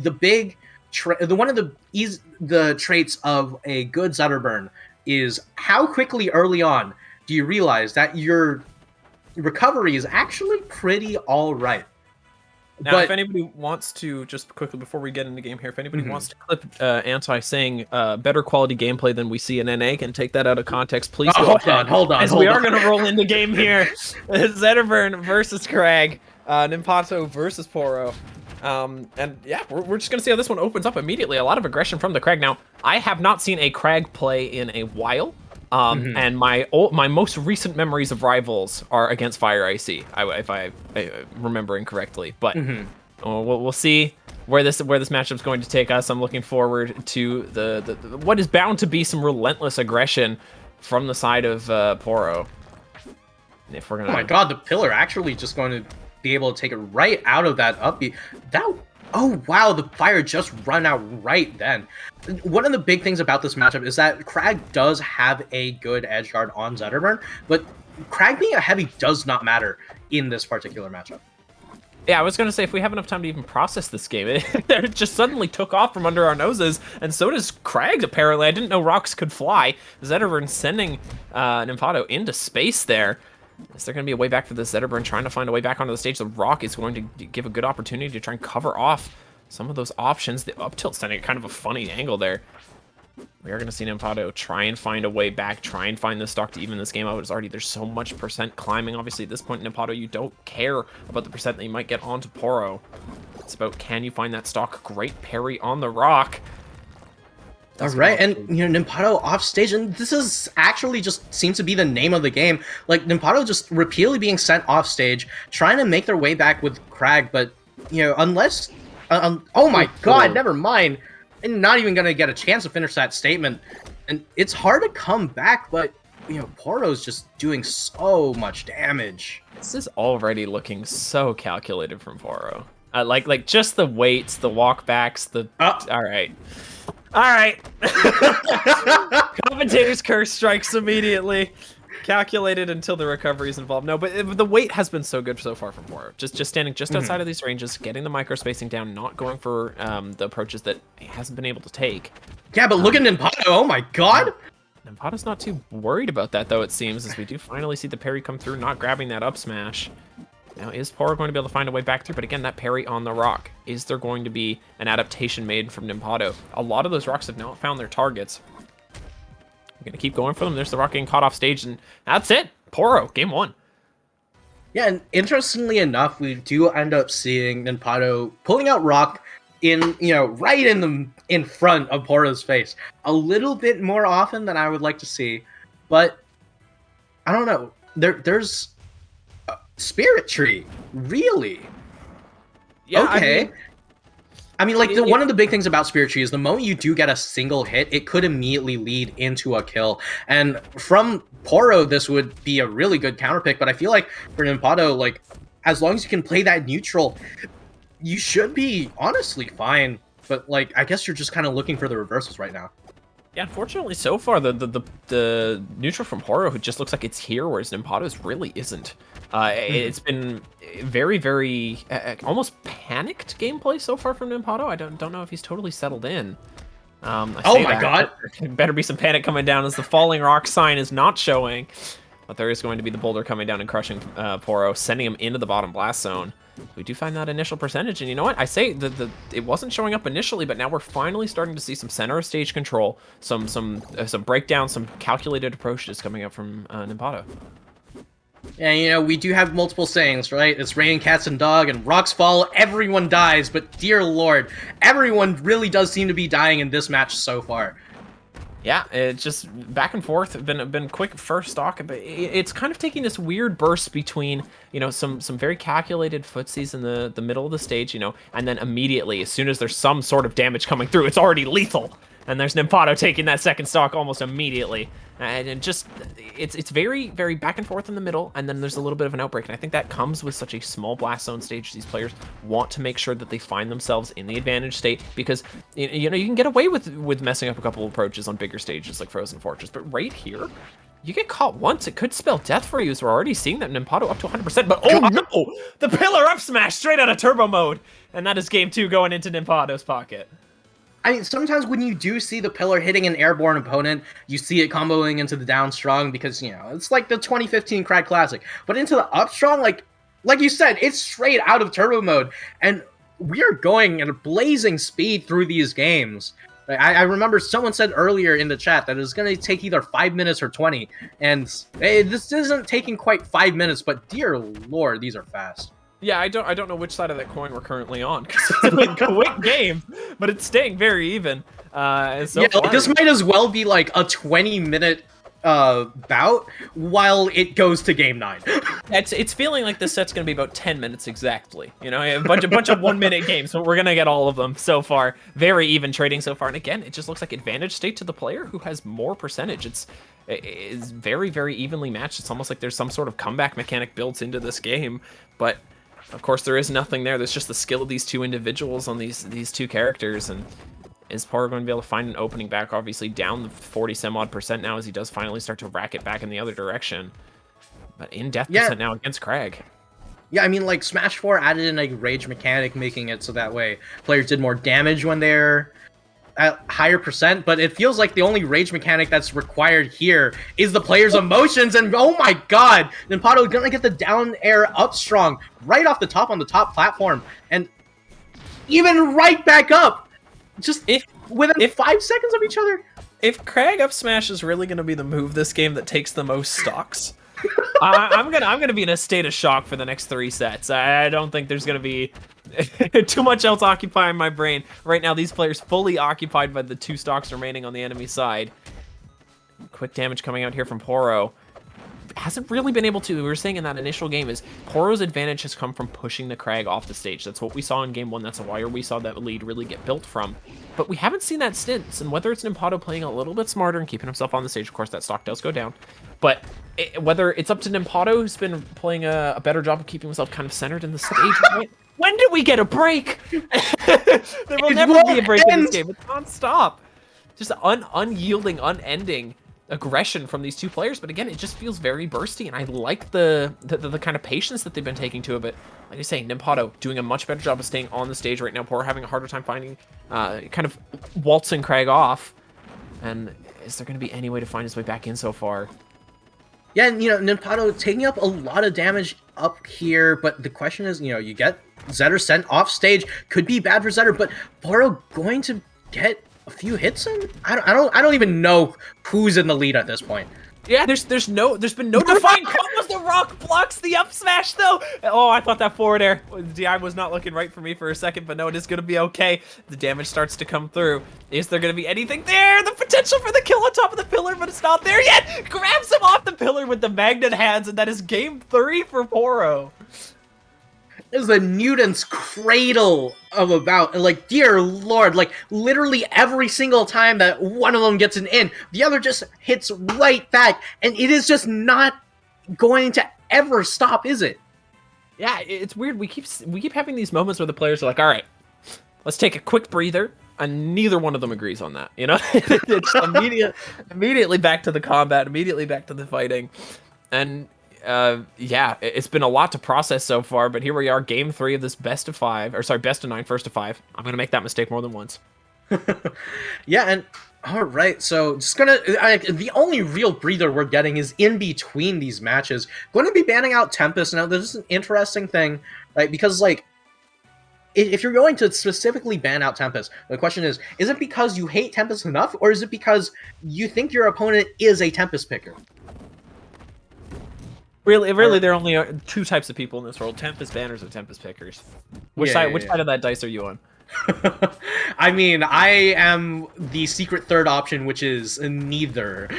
the big one of the traits of a good Zetterburn is how quickly early on do you realize that your recovery is actually pretty all right. Now, if anybody wants to, just quickly before we get into the game here, if anybody wants to clip Anti saying better quality gameplay than we see in NA and take that out of context, please go ahead. Hold on. As we are going to roll into game here. Zetterburn versus Kragg, NinPato versus Poro. And yeah, we're just going to see how this one opens up immediately. A lot of aggression from the Kragg. Now, I have not seen a Kragg play in a while. And my most recent memories of rivals are against Fire Icy, if I remembering correctly. But we'll see where this matchup's going to take us. I'm looking forward to the what is bound to be some relentless aggression from the side of Poro. If we're gonna, oh my god, the pillar actually just going to be able to take it right out of that upbeat. Oh wow, the fire just run out right then. One of the big things about this matchup is that Kragg does have a good edge guard on Zetterburn, but Kragg being a heavy does not matter in this particular matchup. Yeah, I was going to say, if we have enough time to even process this game, it just suddenly took off from under our noses, and so does Kragg, apparently. I didn't know rocks could fly. Zetterburn sending NinPato into space there. Is there going to be a way back for the Zetterburn trying to find a way back onto the stage? The rock is going to give a good opportunity to try and cover off some of those options. The up tilt sending kind of a funny angle there. We are going to see NinPato try and find a way back, try and find the stock to even this game out. There's so much percent climbing. Obviously, at this point, NinPato, you don't care about the percent that you might get onto Poro. It's about, can you find that stock? Great parry on the rock. All right, and NinPato off stage, and this is actually just seems to be the name of the game. Like NinPato just repeatedly being sent off stage, trying to make their way back with Kragg, but unless, oh my god, never mind. I'm not even gonna get a chance to finish that statement, and it's hard to come back. But Poro's just doing so much damage. This is already looking so calculated from Poro. Like just the weights, the walkbacks, all right. All right. Commentator's curse strikes immediately. Calculated until the recovery is involved. No, but the weight has been so good so far from Poro. Just standing just outside of these ranges, getting the micro spacing down, not going for the approaches that he hasn't been able to take. Yeah, but look at NinPato. Oh my god. NinPato's not too worried about that, though, it seems, as we do finally see the parry come through, not grabbing that up smash. Now, is Poro going to be able to find a way back through? But again, that parry on the rock. Is there going to be an adaptation made from NinPato? A lot of those rocks have not found their targets. We're going to keep going for them. There's the rock getting caught off stage, and that's it. Poro, game one. Yeah, and interestingly enough, we do end up seeing NinPato pulling out rock in, right in front of Poro's face. A little bit more often than I would like to see. But, I don't know. There's... Spirit Tree, really? Yeah. Okay. I mean, like one of the big things about Spirit Tree is the moment you do get a single hit, it could immediately lead into a kill. And from Poro, this would be a really good counter pick. But I feel like for NinPato, like as long as you can play that neutral, you should be honestly fine. But like, I guess you're just kind of looking for the reversals right now. Yeah, unfortunately, so far the neutral from Poro, who just looks like it's here, whereas NinPato's really isn't. It's been very, very almost panicked gameplay so far from NinPato. I don't know if he's totally settled in. Oh my god! Better be some panic coming down as the falling rock sign is not showing. But there is going to be the boulder coming down and crushing Poro, sending him into the bottom blast zone. We do find that initial percentage, and you know what? I say it wasn't showing up initially, but now we're finally starting to see some center of stage control, some breakdown, some calculated approaches coming up from NinPato. Yeah, we do have multiple sayings, right? It's raining cats and dog, and rocks fall, everyone dies, but dear lord, everyone really does seem to be dying in this match so far. Yeah, it's just back and forth. Been quick first stock, but it's kind of taking this weird burst between some very calculated footsies in the middle of the stage, and then immediately, as soon as there's some sort of damage coming through, it's already lethal. And there's NinPato taking that second stock almost immediately. And just, it's very, very back and forth in the middle, and then there's a little bit of an outbreak. And I think that comes with such a small blast zone stage. These players want to make sure that they find themselves in the advantage state, because you can get away with messing up a couple of approaches on bigger stages like Frozen Fortress. But right here, You get caught once, it could spell death for you, so we're already seeing that NinPato up to 100%, but oh no! The pillar up smash straight out of turbo mode! And that is game 2 going into NinPato's pocket. I mean, sometimes when you do see the pillar hitting an airborne opponent, you see it comboing into the down strong because, you know, it's like the 2015 Kragg Classic. But into the up strong, like you said, it's straight out of turbo mode. And we are going at a blazing speed through these games. I remember someone said earlier in the chat that it's going to take either 5 minutes or 20. And this isn't taking quite 5 minutes, but dear lord, these are fast. Yeah, I don't know which side of that coin we're currently on, because it's a quick game, but it's staying very even. So yeah, like, this might as well be like a 20-minute bout while it goes to game 9. It's feeling like this set's gonna be about 10 minutes exactly. You know, a bunch of 1-minute games, but we're gonna get all of them so far. Very even trading so far, and again, it just looks like advantage state to the player who has more percentage. It's very, very evenly matched. It's almost like there's some sort of comeback mechanic built into this game, but of course there is nothing there. There's just the skill of these two individuals on these two characters, and is Poro going to be able to find an opening back? Obviously down the 40-some-odd% now as he does finally start to rack it back in the other direction. But in death percent now against Kragg. Yeah, I mean, like, Smash 4 added in a rage mechanic, making it so that way players did more damage when they're at higher percent, but it feels like the only rage mechanic that's required here is the player's emotions, and oh my god, NinPato gonna get the down air up strong right off the top on the top platform, and even right back up! Just within 5 seconds of each other. If Kragg up smash is really gonna be the move this game that takes the most stocks, I'm gonna be in a state of shock for the next 3 sets. I don't think there's gonna be too much else occupying my brain right now. These players fully occupied by the 2 stocks remaining on the enemy side. Quick damage coming out here from Poro. Hasn't really been able to. We were saying in that initial game is Poro's advantage has come from pushing the Kragg off the stage. That's what we saw in game 1. That's why we saw that lead really get built from. But we haven't seen that since. And whether it's NinPato playing a little bit smarter and keeping himself on the stage, of course that stock does go down. But whether it's up to NinPato, who's been playing a better job of keeping himself kind of centered in the stage. When did we get a break? There will never be a break in this game. It's non-stop. Just unyielding, unending aggression from these two players, but again, it just feels very bursty, and I like the kind of patience that they've been taking to it. But like I say, NinPato doing a much better job of staying on the stage right now. Poro having a harder time finding, kind of waltzing Kragg off. And is there going to be any way to find his way back in so far? Yeah, and you know, NinPato taking up a lot of damage up here, but the question is, you know, you get Zetter sent off stage, could be bad for Zetter, but Poro going to get a few hits in? I don't even know who's in the lead at this point. Yeah, there's been no defined combos. The rock blocks the up smash though. Oh, I thought that forward air. DI was not looking right for me for a second, but no, it is gonna be okay. The damage starts to come through. Is there gonna be anything there? The potential for the kill on top of the pillar, but it's not there yet. Grabs him off the pillar with the magnet hands, and that is game 3 for Poro. This is a Newton's cradle of a bout, and like, dear lord, like, literally every single time that one of them gets an in, the other just hits right back, and it is just not going to ever stop, is it? Yeah, it's weird. We keep having these moments where the players are like, all right, let's take a quick breather, and neither one of them agrees on that, you know? It's immediately back to the combat, immediately back to the fighting, and yeah, it's been a lot to process so far, but here we are, game 3 of this best of 9, first of 5. I'm gonna make that mistake more than once. Yeah, and all right, so just gonna the only real breather we're getting is in between these matches. Going to be banning out Tempest. Now, this is an interesting thing, right? Because like, if you're going to specifically ban out Tempest, the question is it because you hate Tempest enough, or is it because you think your opponent is a Tempest picker? Really, there are only 2 types of people in this world: Tempest banners or Tempest pickers. Which side of that dice are you on? I mean, I am the secret third option, which is neither.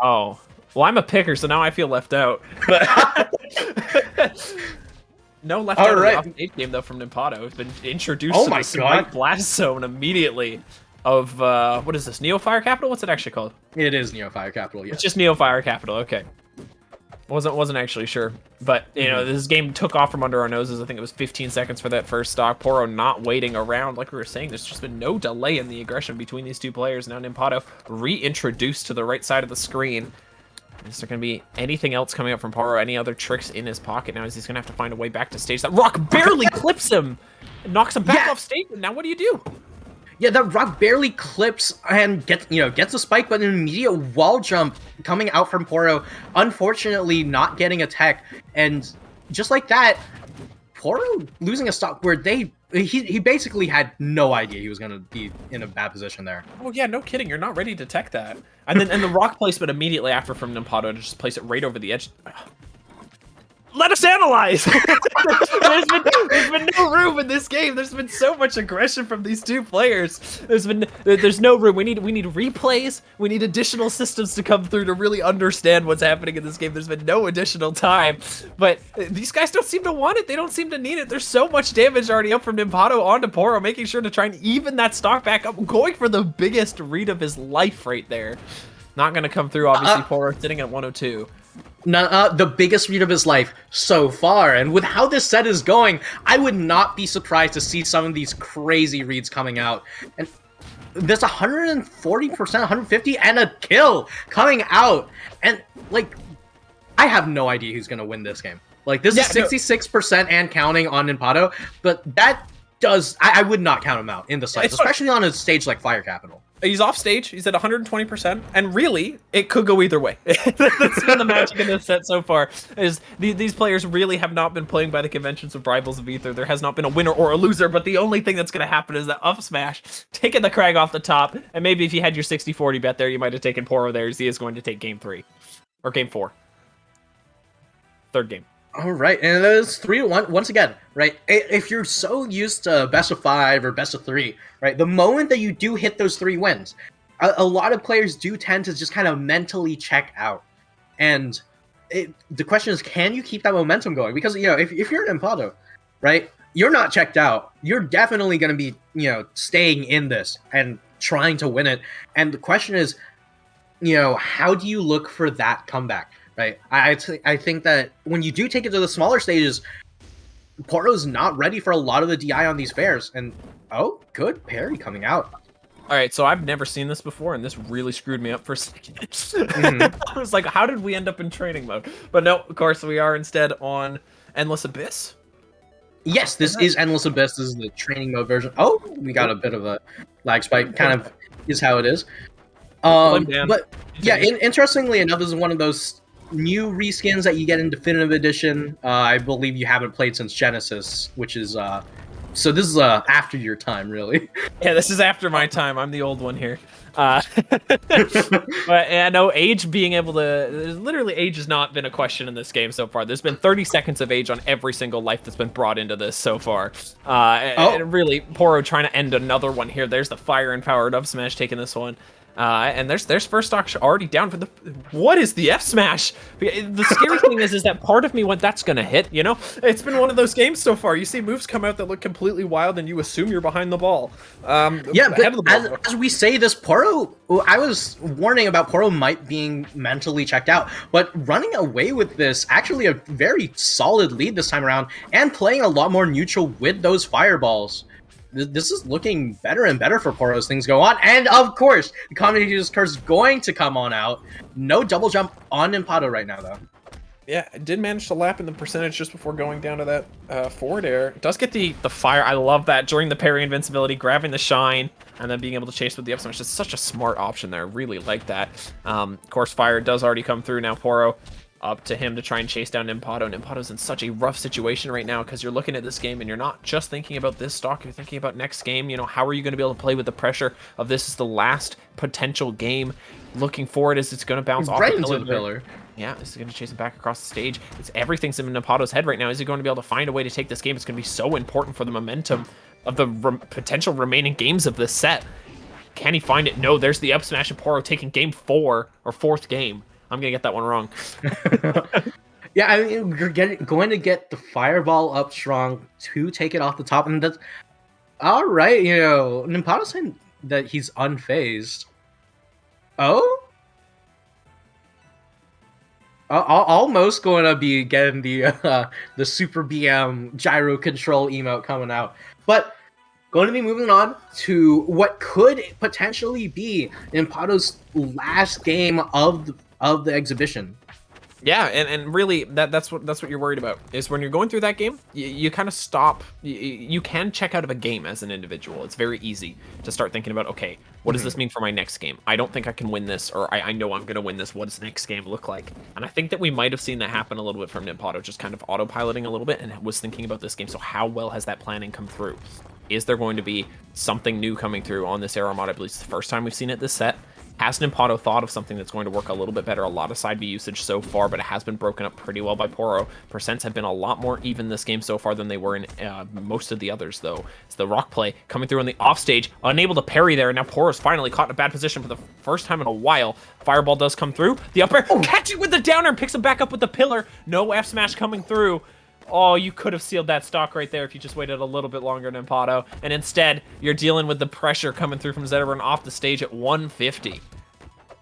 Oh, well, I'm a picker, so now I feel left out. But no left out of the off-stage game though from NinPato. It's been introduced to the Smite Blast Zone immediately. Of what is this? Neo Fire Capital? What's it actually called? It is Neo Fire Capital. Yeah, it's just Neo Fire Capital. Okay. Wasn't actually sure, but you know, this game took off from under our noses. I think it was 15 seconds for that first stock. Poro not waiting around, like we were saying. There's just been no delay in the aggression between these two players. Now NinPato reintroduced to the right side of the screen. Is there going to be anything else coming up from Poro? Any other tricks in his pocket now? Is he's going to have to find a way back to stage? That rock barely clips him and knocks him back off stage. Now what do you do? Yeah, that rock barely clips and gets a spike, but an immediate wall jump coming out from Poro. Unfortunately, not getting a tech, and just like that, Poro losing a stock where he basically had no idea he was gonna be in a bad position there. Oh yeah, no kidding. You're not ready to tech that. And then the rock placement immediately after from NinPato to just place it right over the edge. Let us analyze. there's been no room in this game. There's been so much aggression from these two players. There's no room. We need replays. We need additional systems to come through to really understand what's happening in this game. There's been no additional time, but these guys don't seem to want it. They don't seem to need it. There's so much damage already up from NinPato onto Poro, making sure to try and even that stock back up, going for the biggest read of his life right there. Not gonna come through. Obviously, Poro sitting at 102. The biggest read of his life so far, and with how this set is going, I would not be surprised to see some of these crazy reads coming out. And there's 140%, 150, and a kill coming out, and like, I have no idea who's gonna win this game. Like, this is 66% and counting on NinPato, but that does I would not count him out in the slides, especially on a stage like Fire Capital. He's off stage. He's at 120%, and really, it could go either way. That's been the magic in this set so far. Is these players really have not been playing by the conventions of Rivals of Aether. There has not been a winner or a loser, but the only thing that's going to happen is that up smash, taking the Kragg off the top, and maybe if you had your 60-40 bet there, you might have taken Poro there, as he is going to take game 3 or game 4, third game. All right, and it is 3-1 once again, right? If you're so used to best of 5 or best of 3, right? The moment that you do hit those 3 wins, a lot of players do tend to just kind of mentally check out. And the question is, can you keep that momentum going? Because, if you're an NinPato, right? You're not checked out. You're definitely going to be, staying in this and trying to win it. And the question is, how do you look for that comeback? Right, I think that when you do take it to the smaller stages, Poro's not ready for a lot of the DI on these fairs. And good parry coming out. All right, so I've never seen this before, and this really screwed me up for a second. I was like, how did we end up in training mode? But no, of course, we are instead on Endless Abyss. Yes, this is Endless Abyss. This is the training mode version. Oh, we got a bit of a lag spike. Kind of is how it is. But yeah, interestingly enough, this is one of those new reskins that you get in Definitive Edition. I believe you haven't played since Genesis, which is so this is after your time, really. Yeah, this is after my time. I'm the old one here. But I know age being able to, literally age has not been a question in this game so far. There's been 30 seconds of age on every single life that's been brought into this so far. And really, Poro trying to end another one here. There's the fire and powered up smash taking this one. And there's first stock already down for the. What is the F smash? The scary thing is that part of me went, that's gonna hit. It's been one of those games so far. You see moves come out that look completely wild, and you assume you're behind the ball. Yeah, but as we say this, Poro. I was warning about Poro might being mentally checked out, but running away with this, actually a very solid lead this time around, and playing a lot more neutral with those fireballs. This is looking better and better for Poro as things go on. And of course, the Commentator's Curse is going to come on out. No double jump on NinPato right now, though. Yeah, it did manage to lap in the percentage just before going down to that forward air. It does get the fire. I love that during the parry invincibility, grabbing the shine, and then being able to chase with the up smash. It's such a smart option there. I really like that. Of course, fire does already come through now. Poro up to him to try and chase down NinPato. NinPato's in such a rough situation right now because you're looking at this game and you're not just thinking about this stock, you're thinking about next game. How are you going to be able to play with the pressure of this is the last potential game? Looking forward as it's going to bounce off right into the pillar. Yeah, this is going to chase him back across the stage. Everything's in NinPato's head right now. Is he going to be able to find a way to take this game? It's going to be so important for the momentum of the potential remaining games of this set. Can he find it? No, there's the up smash of Poro taking game 4 or 4th game. I'm going to get that one wrong. Yeah, I mean, you're going to get the fireball up strong to take it off the top. And that's all right. NinPato saying that he's unfazed. Almost going to be getting the Super BM gyro control emote coming out. But going to be moving on to what could potentially be NinPato's last game of of the exhibition. Yeah, and really that's what you're worried about is when you're going through that game, you kind of stop. You can check out of a game as an individual. It's very easy to start thinking about, okay, what does this mean for my next game? I don't think I can win this, or I know I'm gonna win this. What does the next game look like? And I think that we might have seen that happen a little bit from NinPato, just kind of autopiloting a little bit and was thinking about this game. So how well has that planning come through? Is there going to be something new coming through on this Aero mod? I believe it's the first time we've seen it this set. Has NinPato thought of something that's going to work a little bit better? A lot of side B usage so far, but it has been broken up pretty well by Poro. Percents have been a lot more even this game so far than they were in most of the others, though. It's the rock play coming through on the offstage, unable to parry there, and now Poro's finally caught in a bad position for the first time in a while. Fireball does come through. The up air, catching with the downer, and picks him back up with the pillar. No F smash coming through. Oh, you could have sealed that stock right there if you just waited a little bit longer, NinPato. And instead, you're dealing with the pressure coming through from Zetterburn off the stage at 150.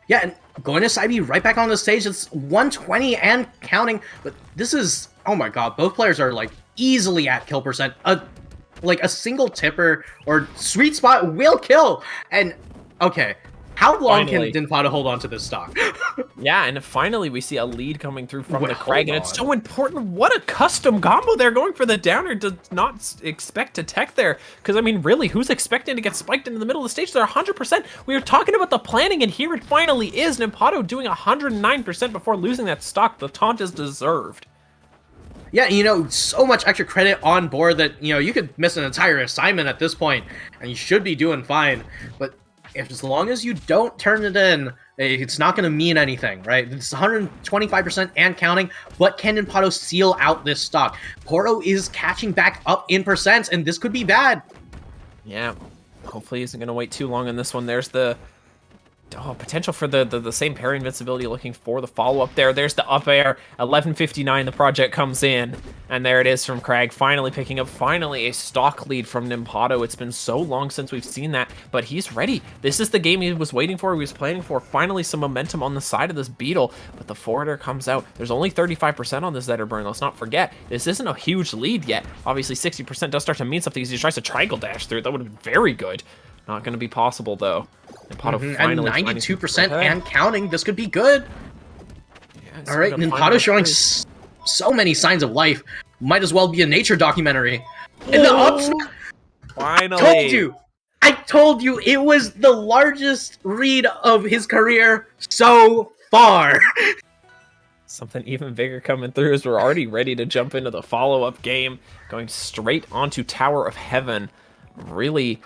Yeah, and going to side B right back on the stage, it's 120 and counting. But this is, oh my god, both players are like easily at kill percent. Like a single tipper or sweet spot will kill. And okay, how long can NinPato hold on to this stock? Yeah, and finally we see a lead coming through from the Kragg, and it's so important. What a custom combo they're going for the downer. Does not expect to tech there, because I mean, really, who's expecting to get spiked into the middle of the stage? They're 100%. We were talking about the planning, and here it finally is. NinPato doing 109% before losing that stock. The taunt is deserved. Yeah, you know, so much extra credit on board that, you know, you could miss an entire assignment at this point, and you should be doing fine. But as long as you don't turn it in, it's not going to mean anything, right? It's 125% and counting, but can NinPato seal out this stock? Poro is catching back up in percents, and this could be bad. Yeah, hopefully he isn't going to wait too long on this one. There's the potential for the same parry invincibility, looking for the follow-up there. There's the up air. 11:59, the project comes in, and there it is from Kragg, finally picking up a stock lead from NinPato. It's been so long since we've seen that, but he's ready. This is the game he was waiting for, he was planning for. Finally some momentum on the side of this Beetle, but the forwarder comes out. There's only 35% on this Zetterburn. Let's not forget, this isn't a huge lead yet. Obviously 60% does start to mean something as he tries to triangle dash through it. That would have been very good. Not going to be possible, though. NinPato finally and 92% and counting. This could be good. Yeah, all right, NinPato showing so many signs of life. Might as well be a nature documentary. And the ups. Finally. I told you it was the largest read of his career so far. Something even bigger coming through as we're already ready to jump into the follow-up game. Going straight onto Tower of Heaven. Really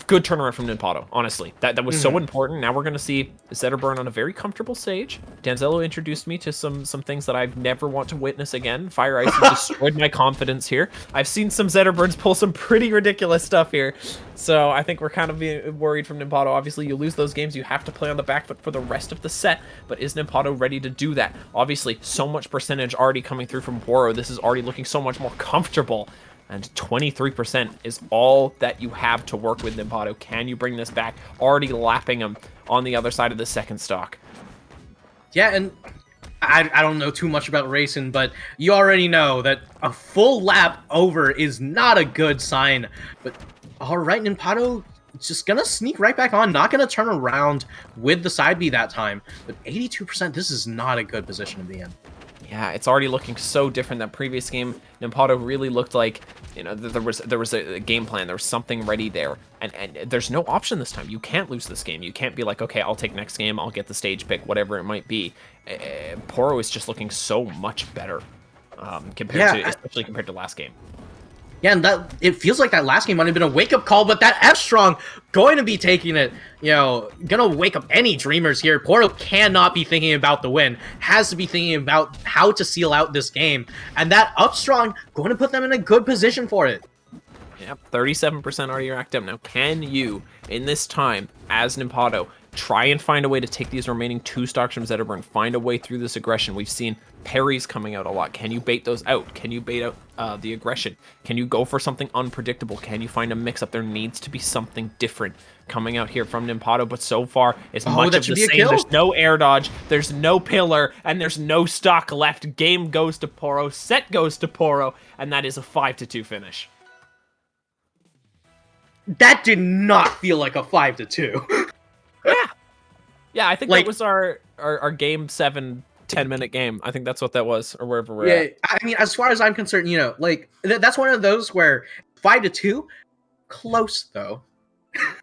good turnaround from NinPato, honestly. That was so important. Now we're going to see Zetterburn on a very comfortable stage. Danzello introduced me to some things that I've never want to witness again. Fire Ice has destroyed my confidence here. I've seen some Zetterburns pull some pretty ridiculous stuff here. So I think we're kind of being worried from NinPato. Obviously, you lose those games, you have to play on the back foot for the rest of the set. But is NinPato ready to do that? Obviously, so much percentage already coming through from Poro. This is already looking so much more comfortable. And 23% is all that you have to work with, NinPato. Can you bring this back? Already lapping him on the other side of the second stock. Yeah, and I don't know too much about racing, but you already know that a full lap over is not a good sign. But all right, NinPato just gonna sneak right back on, not gonna turn around with the side B that time. But 82%, this is not a good position to be in. Yeah, it's already looking so different. That previous game, NinPato really looked like, you know, there was a game plan. There was something ready there, and there's no option this time. You can't lose this game. You can't be like, okay, I'll take next game. I'll get the stage pick, whatever it might be. Poro is just looking so much better especially compared to last game. Yeah, and it feels like that last game might have been a wake-up call, but that F-Strong going to be taking it, you know, gonna wake up any dreamers here. Poro cannot be thinking about the win, has to be thinking about how to seal out this game, and that up-strong going to put them in a good position for it. Yep, 37% already racked up. Now, can you, in this time, as NinPato, try and find a way to take these remaining two stocks from Zetterburn, find a way through this aggression? We've seen parries coming out a lot. Can you bait those out? Can you bait out the aggression? Can you go for something unpredictable? Can you find a mix-up? There needs to be something different coming out here from NinPato, but so far, it's much of the same. There's no air dodge, there's no pillar, and there's no stock left. Game goes to Poro, set goes to Poro, and that is a 5-2 finish. That did not feel like a 5-2. Yeah, I think that was our our game 7 10-minute game. I think that's what that was, or wherever we're Yeah, at. I mean, as far as I'm concerned, you know, like that's one of those where 5-2, close though.